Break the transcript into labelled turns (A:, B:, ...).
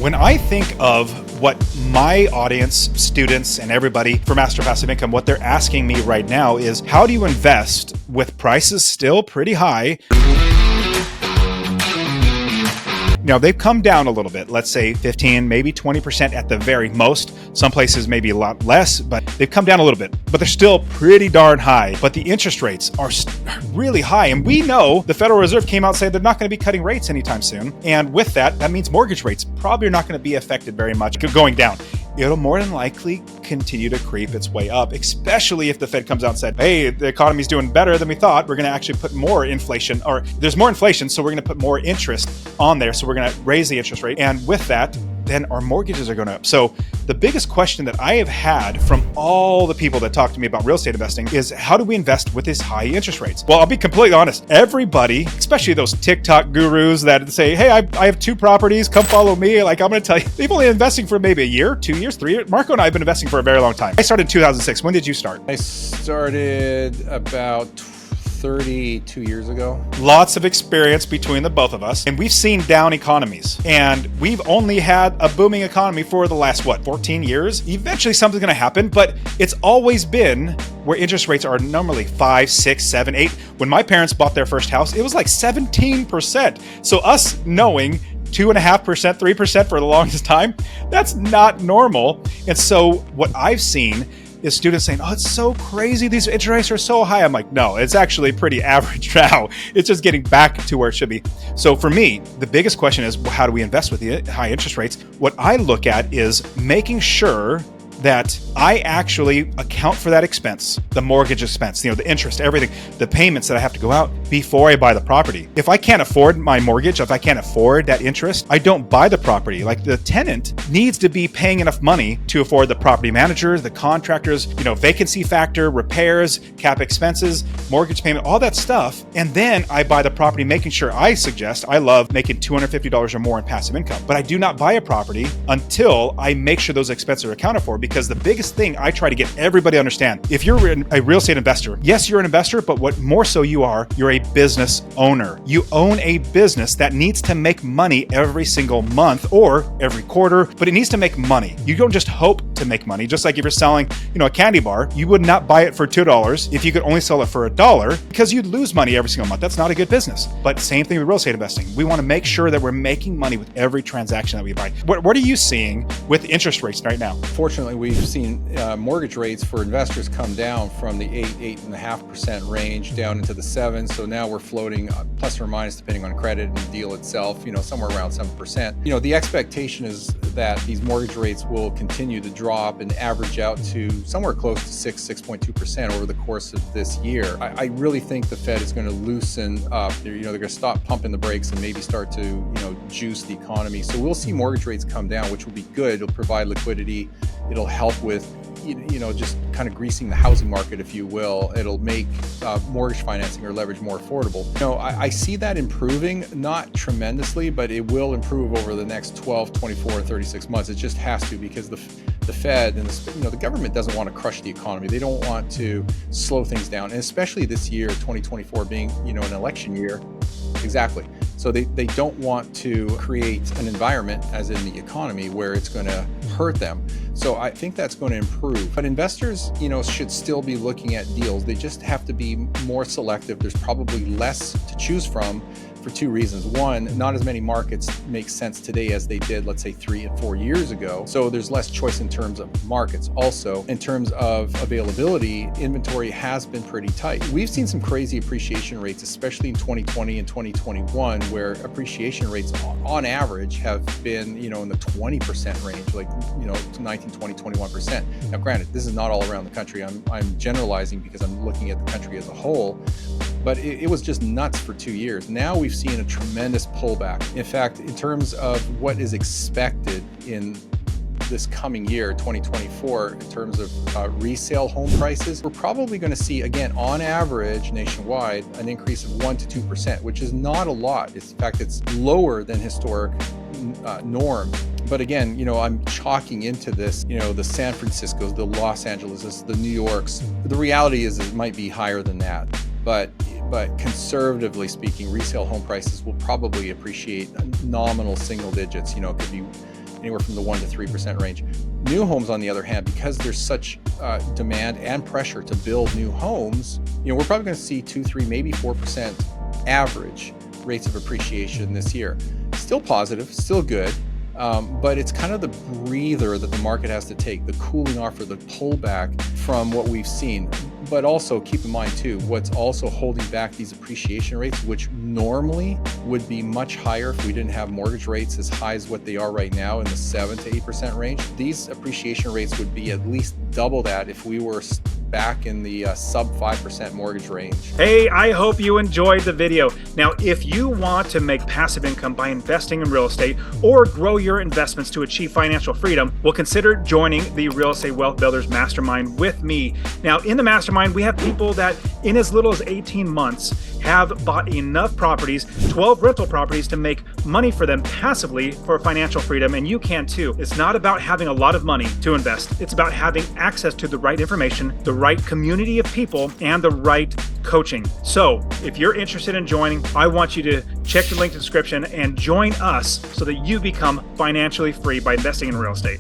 A: When I think of what my audience, students, and everybody for Master Passive Income, what they're asking me right now is, how do you invest with prices still pretty high? Now, they've come down a little bit, let's say 15, maybe 20% at the very most. Some places maybe a lot less, but they've come down a little bit. But they're still pretty darn high. But the interest rates are really high. And we know the Federal Reserve came out and said they're not going to be cutting rates anytime soon. And with that, that means mortgage rates probably are not going to be affected very much going down. It'll more than likely continue to creep its way up, especially if the Fed comes out and said, hey, the economy's doing better than we thought. We're going to actually put more inflation, or there's more inflation, so we're going to put more interest on there. So we're going to raise the interest rate. And with that, then our mortgages are going up. So the biggest question that I have had from all the people that talk to me about real estate investing is, how do we invest with these high interest rates? Well, I'll be completely honest. Everybody, especially those TikTok gurus that say, hey, I have 2 properties, come follow me. Like, I'm going to tell you, they've only been investing for maybe a year, 2 years, 3 years. Marco and I have been investing for a very long time. I started in 2006. When did you start?
B: I started about 32 years ago.
A: Lots of experience between the both of us, and we've seen down economies, and we've only had a booming economy for the last 14 years. Eventually something's going to happen, but it's always been where interest rates are normally 5, 6, 7, 8. When my parents bought their first house, it was like 17%. So us knowing 2.5%, 3% for the longest time, that's not normal. And so what I've seen is students saying, oh, it's so crazy, these interest rates are so high. I'm like, no, it's actually pretty average now. It's just getting back to where it should be. So for me, the biggest question is, how do we invest with the high interest rates? What I look at is making sure that I actually account for that expense, the mortgage expense, the interest, everything, the payments that I have to go out before I buy the property. If I can't afford my mortgage, if I can't afford that interest, I don't buy the property. Like, the tenant needs to be paying enough money to afford the property manager, the contractors, vacancy factor, repairs, cap expenses, mortgage payment, all that stuff. And then I buy the property, making sure I love making $250 or more in passive income. But I do not buy a property until I make sure those expenses are accounted for, because the biggest thing I try to get everybody to understand, if you're a real estate investor, yes, you're an investor, but what more so you're a business owner. You own a business that needs to make money every single month or every quarter, but it needs to make money. You don't just hope to make money. Just like if you're selling, a candy bar, you would not buy it for $2 if you could only sell it for $1, because you'd lose money every single month. That's not a good business. But same thing with real estate investing. We want to make sure that we're making money with every transaction that we buy. What are you seeing with interest rates right now?
B: Fortunately, we've seen mortgage rates for investors come down from the 8.5% range down into the 7%. So now we're floating plus or minus, depending on credit and the deal itself, somewhere around 7%. The expectation is that these mortgage rates will continue to drop and average out to somewhere close to 6.2% over the course of this year. I really think the Fed is going to loosen up. They're going to stop pumping the brakes and maybe start to, juice the economy. So we'll see mortgage rates come down, which will be good. It'll provide liquidity. It'll help with just kind of greasing the housing market, if you will. It'll make mortgage financing or leverage more affordable. I see that improving, not tremendously, but it will improve over the next 12, 24, and 36 months. It just has to, because the Fed and the government doesn't want to crush the economy. They don't want to slow things down, and especially this year, 2024 being an election year. Exactly. So they don't want to create an environment, as in the economy, where it's going to hurt them. So I think that's going to improve. But investors, should still be looking at deals. They just have to be more selective. There's probably less to choose from for 2 reasons. One, not as many markets make sense today as they did, let's say, 3 and 4 years ago. So there's less choice in terms of markets. Also, in terms of availability, inventory has been pretty tight. We've seen some crazy appreciation rates, especially in 2020 and 2021, where appreciation rates on average have been, in the 20% range, like, 19, 20, 21%. Now, granted, this is not all around the country. I'm generalizing because I'm looking at the country as a whole. But it was just nuts for 2 years. Now we've seen a tremendous pullback. In fact, in terms of what is expected in this coming year, 2024, in terms of resale home prices, we're probably going to see, again, on average nationwide, an increase of 1 to 2%, which is not a lot. In fact, it's lower than historic norm. But again, I'm chalking into this, the San Franciscos, the Los Angeles, the New Yorks. The reality is it might be higher than that. But conservatively speaking, resale home prices will probably appreciate nominal single digits. It could be anywhere from the 1 to 3% range. New homes, on the other hand, because there's such demand and pressure to build new homes, we're probably going to see 2, 3, maybe 4% average rates of appreciation this year. Still positive, still good, but it's kind of the breather that the market has to take, the cooling off or the pullback from what we've seen. But also keep in mind too, what's also holding back these appreciation rates, which normally would be much higher if we didn't have mortgage rates as high as what they are right now in the 7 to 8% range. These appreciation rates would be at least double that if we were back in the sub 5% mortgage range.
A: Hey, I hope you enjoyed the video. Now, if you want to make passive income by investing in real estate or grow your investments to achieve financial freedom, well, consider joining the Real Estate Wealth Builders Mastermind with me. Now, in the mastermind, we have people that in as little as 18 months have bought enough properties, 12 rental properties, to make money for them passively for financial freedom, and you can too. It's not about having a lot of money to invest. It's about having access to the right information, the right community of people, and the right coaching. So if you're interested in joining, I want you to check the link in the description and join us so that you become financially free by investing in real estate.